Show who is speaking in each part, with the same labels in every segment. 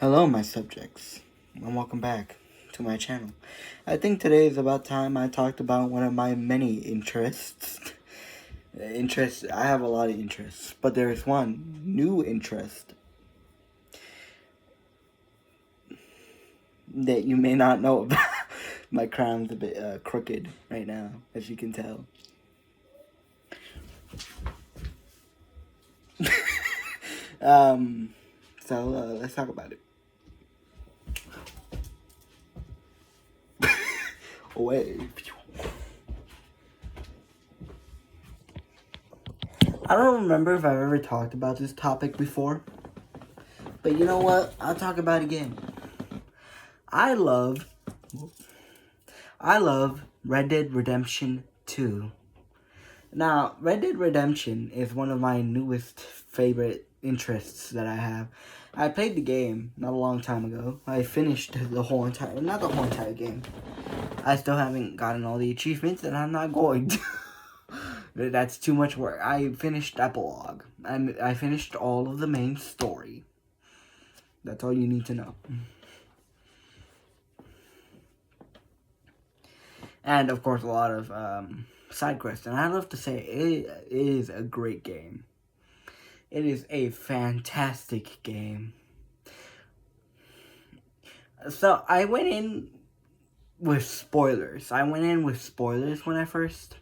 Speaker 1: Hello, my subjects, and welcome back to my channel. I think today is about time I talked about one of my many interests. I have a lot of interests, but there's one new interest that you may not know about. My crown's a bit crooked right now, as you can tell. So let's talk about it. Away. I don't remember if I've ever talked about this topic before, but you know what? I'll talk about it again. I love Red Dead Redemption 2. Now, Red Dead Redemption is one of my newest favorite interests that I have. I played the game not a long time ago. I finished not the whole entire game. I still haven't gotten all the achievements, and I'm not going to. That's too much work. I finished epilogue. I finished all of the main story. That's all you need to know. And, of course, a lot of side quests. And I love to say, it is a great game. It is a fantastic game. So, I went in with spoilers. When I first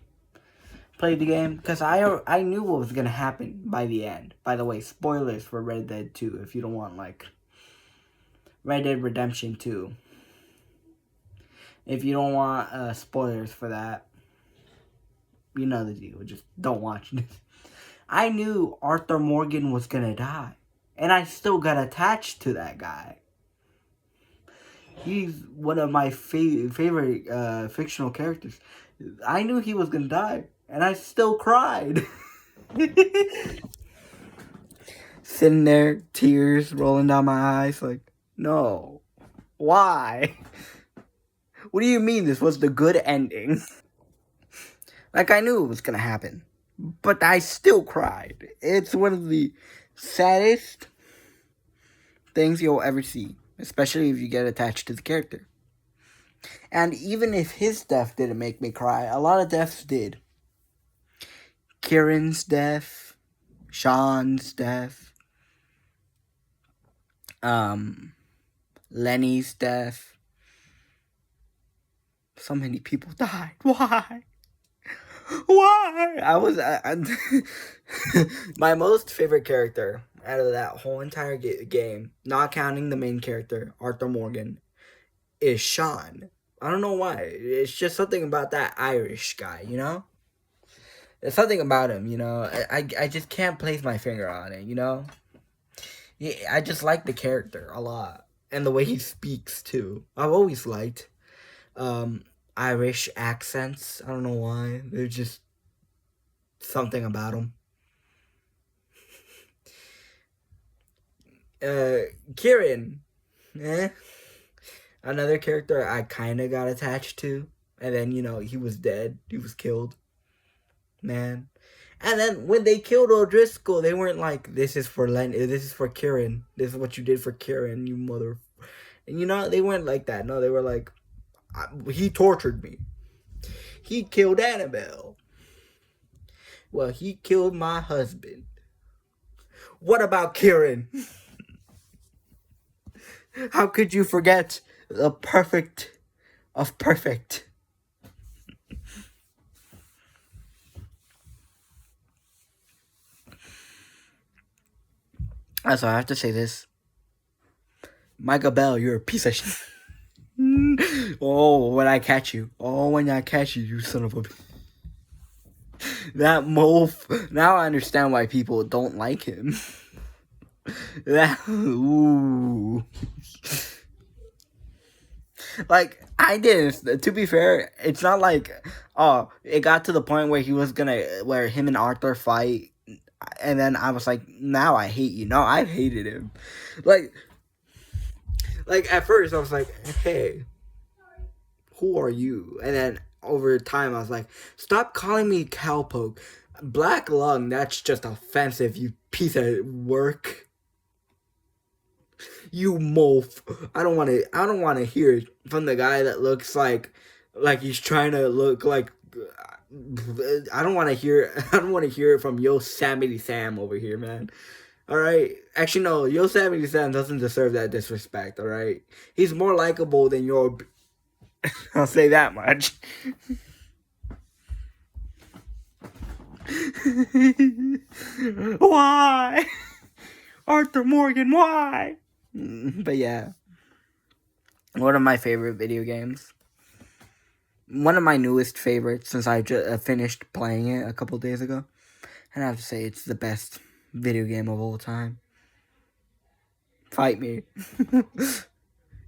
Speaker 1: played the game, because I knew what was going to happen by the end. By the way, spoilers for Red Dead 2, if you don't want, like, Red Dead Redemption 2. If you don't want spoilers for that, you know the deal. Just don't watch this. I knew Arthur Morgan was going to die. And I still got attached to that guy. He's one of my favorite fictional characters. I knew he was going to die. And I still cried. Sitting there, tears rolling down my eyes. Like, no. Why? What do you mean this was the good ending? Like, I knew it was gonna happen. But I still cried. It's one of the saddest things you'll ever see. Especially if you get attached to the character. And even if his death didn't make me cry, a lot of deaths did. Kieran's death. Sean's death. Lenny's death. So many people died. Why? I was my most favorite character out of that whole entire game, not counting the main character, Arthur Morgan, is Sean. I don't know why. It's just something about that Irish guy, you know? There's something about him, you know? I just can't place my finger on it, you know? Yeah, I just like the character a lot. And the way he speaks, too. I've always liked Irish accents. I don't know why. They're just something about them. Kieran. Another character I kind of got attached to. And then, you know, he was dead. He was killed. Man. And then when they killed O'Driscoll, they weren't like, this is for this is for Kieran. This is what you did for Kieran, you mother. And, you know, they weren't like that. No, they were like, he tortured me. He killed Annabelle. Well, he killed my husband. What about Kieran? How could you forget the perfect of perfect? Also, I have to say this. Micah Bell, you're a piece of shit. Oh, when I catch you. Oh, when I catch you, you son of a... That mof. Now I understand why people don't like him. Ooh. Like, I didn't. To be fair, it's not like, oh, it got to the point where where him and Arthur fight, and then I was like, now I hate you. No, I hated him. Like at first I was like, hey, who are you? And then over time I was like, stop calling me cowpoke. Black lung, that's just offensive, you piece of work. You mof. I don't want to hear it from the guy that looks like he's trying to look like. I don't want to hear. I don't want to hear it from Yosemite Sam over here, man. All right. Actually, no. Yosemite Sam doesn't deserve that disrespect. All right. He's more likable than your. I'll say that much. Why? Arthur Morgan, why? But yeah. One of my favorite video games. One of my newest favorites since I just finished playing it a couple days ago. And I have to say it's the best video game of all time. Fight me.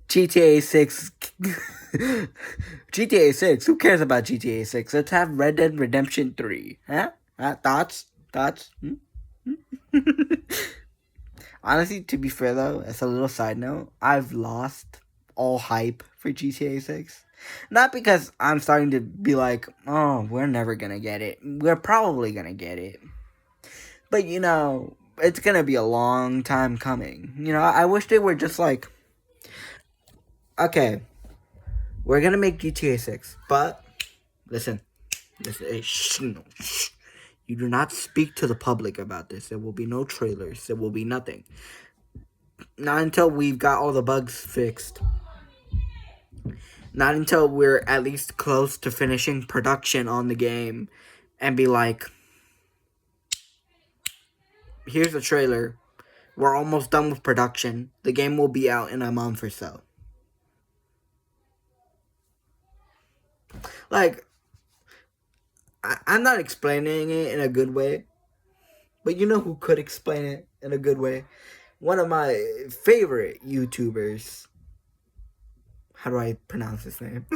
Speaker 1: GTA 6. GTA 6. Who cares about GTA 6? Let's have Red Dead Redemption 3. Huh? Thoughts? Honestly, to be fair though, as a little side note, I've lost all hype for GTA 6. Not because I'm starting to be like, oh, we're never gonna get it. We're probably gonna get it. But, you know, it's gonna be a long time coming. You know, I wish they were just like, okay, we're gonna make GTA 6, but, listen, shh. You do not speak to the public about this. There will be no trailers. There will be nothing. Not until we've got all the bugs fixed. Not until we're at least close to finishing production on the game. And be like, here's the trailer. We're almost done with production. The game will be out in a month or so. Like, I'm not explaining it in a good way. But you know who could explain it in a good way? One of my favorite YouTubers. How do I pronounce his name?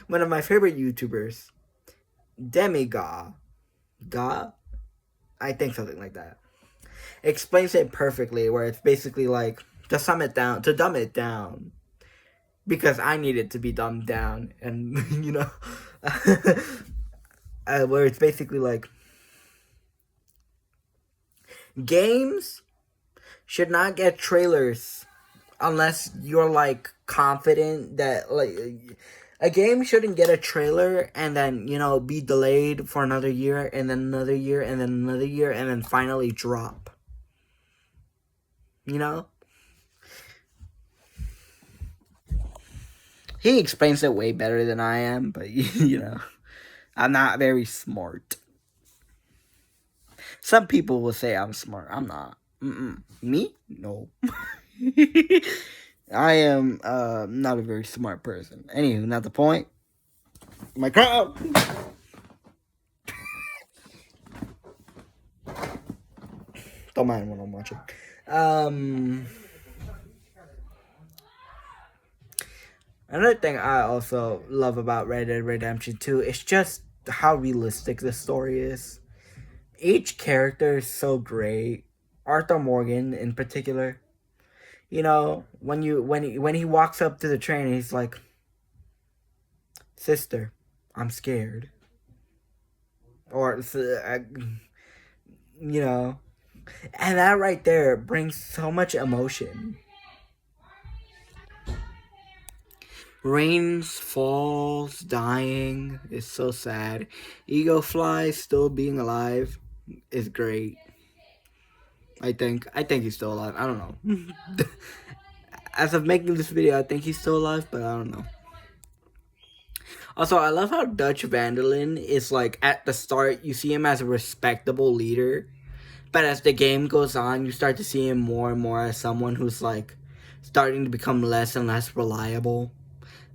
Speaker 1: One of my favorite YouTubers. Demigod. God? I think something like that. Explains it perfectly, where it's basically like, to dumb it down. Because I need it to be dumbed down. And, you know, where it's basically like, games should not get trailers unless you're like confident that like a game shouldn't get a trailer and then, you know, be delayed for another year and then another year and then another year and then finally drop. You know? He explains it way better than I am, but you know, I'm not very smart. Some people will say I'm smart. I'm not. Me? No. I am not a very smart person. Anywho, not the point. My crowd. Don't mind what I'm watching. Another thing I also love about Red Dead Redemption 2 is just how realistic the story is. Each character is so great. Arthur Morgan in particular. You know, when he walks up to the train, he's like, "Sister, I'm scared." Or, you know, and that right there brings so much emotion. Rains, falls, dying is so sad. Ego Fly still being alive is great. I think he's still alive. I don't know. As of making this video, I think he's still alive, but I don't know. Also, I love how Dutch Vanderlyn is like, at the start, you see him as a respectable leader. But as the game goes on, you start to see him more and more as someone who's like, starting to become less and less reliable.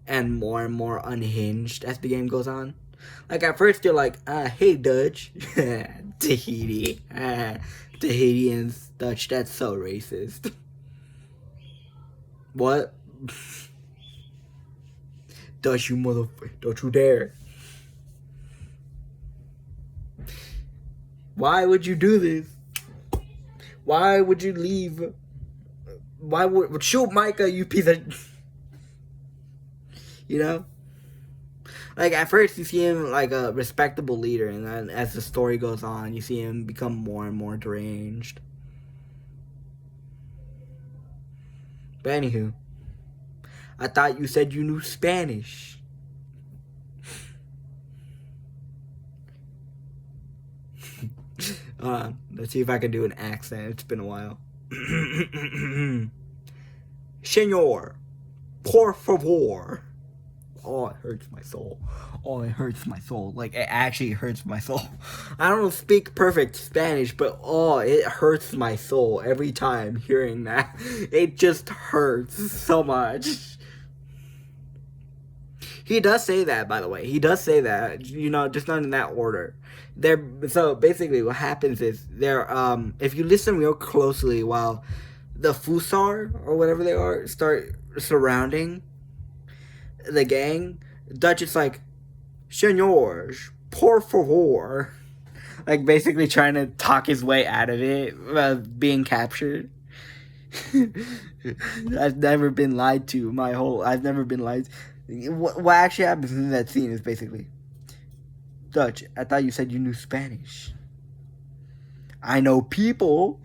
Speaker 1: And more unhinged as the game goes on. Like, at first, you're like, hey, Dutch. Tahiti. Tahitians, Dutch, that's so racist. What? Dutch, you motherfucker. Don't you dare. Why would you do this? Why would you leave? Why would shoot Micah, you piece of... You know? Like, at first you see him like a respectable leader, and then as the story goes on, you see him become more and more deranged. But anywho, I thought you said you knew Spanish. Let's see if I can do an accent. It's been a while. Señor, por favor. Oh, it hurts my soul. Oh, it hurts my soul. Like, it actually hurts my soul. I don't speak perfect Spanish, but oh, it hurts my soul every time hearing that. It just hurts so much. He does say that, by the way. He does say that, you know, just not in that order. So basically what happens is if you listen real closely while the Fusar or whatever they are start surrounding the gang, Dutch is like, Senors, por favor. Like basically trying to talk his way out of it, being captured. I've never been lied to I've never been lied to. What actually happens in that scene is basically, Dutch, I thought you said you knew Spanish. I know people.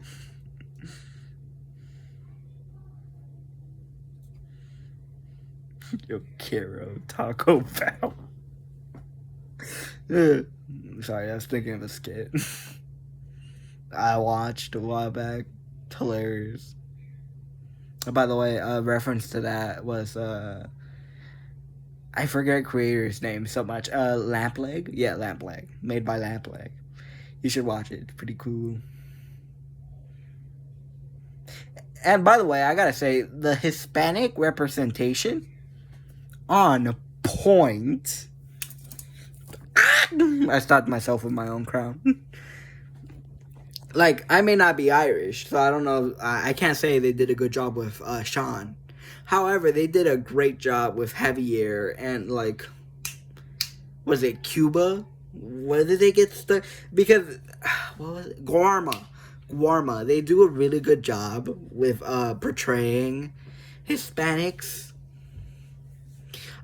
Speaker 1: Yo, Kiro, Taco Bell. Sorry, I was thinking of a skit I watched a while back. It's hilarious. By the way, a reference to that was I forget creator's name so much. Lampleg? Yeah, Lampleg. Made by Lampleg. You should watch it. It's pretty cool. And by the way, I gotta say, the Hispanic representation, on point. I stopped myself with my own crown. Like, I may not be Irish, so I don't know. I can't say they did a good job with Sean. However, they did a great job with Javier and, like, was it Cuba? Where did they get stuck? Because, what was it? Guarma. They do a really good job with portraying Hispanics.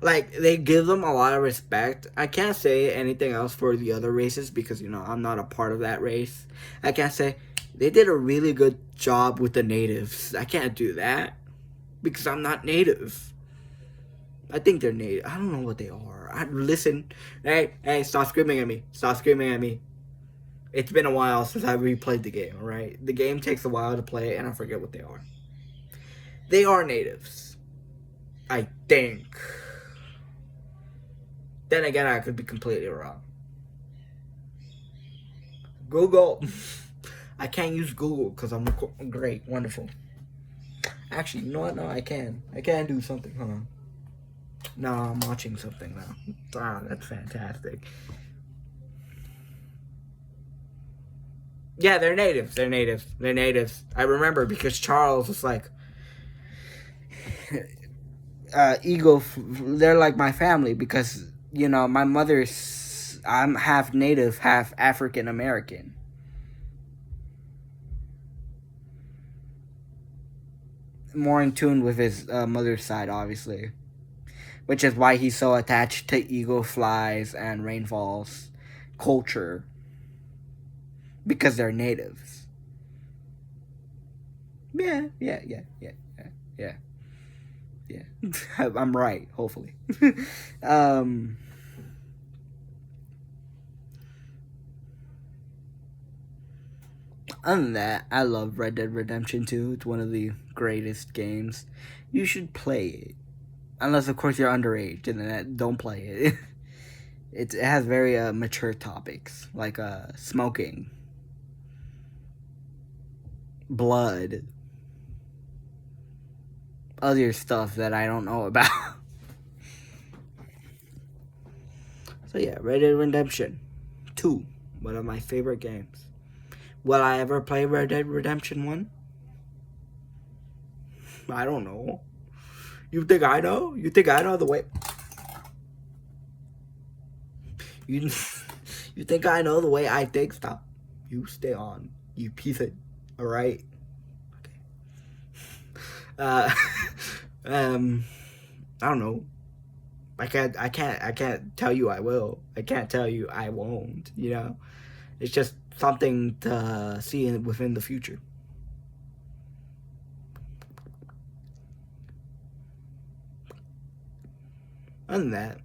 Speaker 1: Like, they give them a lot of respect. I can't say anything else for the other races because, you know, I'm not a part of that race. I can't say they did a really good job with the natives. I can't do that because I'm not native. I think they're native. I don't know what they are. Listen. Hey, stop screaming at me. Stop screaming at me. It's been a while since I replayed the game, alright? The game takes a while to play, and I forget what they are. They are natives. I think. Then again, I could be completely wrong. Google. I can't use Google because I'm great, wonderful. Actually, you know what? No, I can. I can do something. Hold on. No, I'm watching something now. Ah, that's fantastic. Yeah, they're natives. They're natives. I remember because Charles was like, they're like my family because, you know, my I'm half native, half African American. More in tune with his mother's side, obviously. Which is why he's so attached to eagle flies and rainfalls culture. Because they're natives. Yeah. I'm right, hopefully. Other than that, I love Red Dead Redemption 2. It's one of the greatest games. You should play it. Unless, of course, you're underage, and then don't play it. It has very mature topics, like smoking, blood, other stuff that I don't know about. So yeah, Red Dead Redemption 2, one of my favorite games. Will I ever play Red Dead Redemption 1? I don't know. You think I know? You think I know the way? You think I know the way I think? Stop. You stay on. You piece of... Alright? Okay. I don't know. I can't tell you I will. I can't tell you I won't, you know? It's just something to see within the future. Other than that,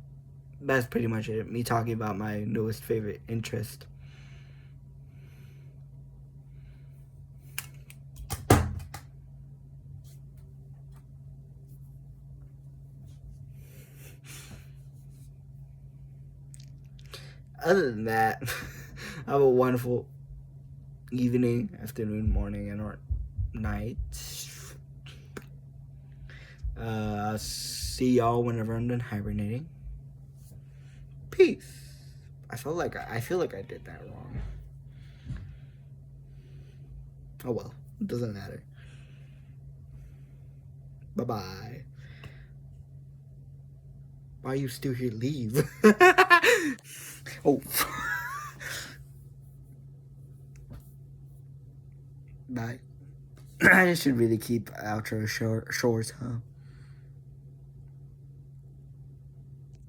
Speaker 1: that's pretty much it. Me talking about my newest favorite interest. Other than that, have a wonderful evening, afternoon, morning, and or night. I'll see y'all whenever I'm done hibernating. Peace. I feel like I did that wrong. Oh well, it doesn't matter. Bye bye. Why are you still here? Leave. Oh. Bye. I should really keep outro short, huh?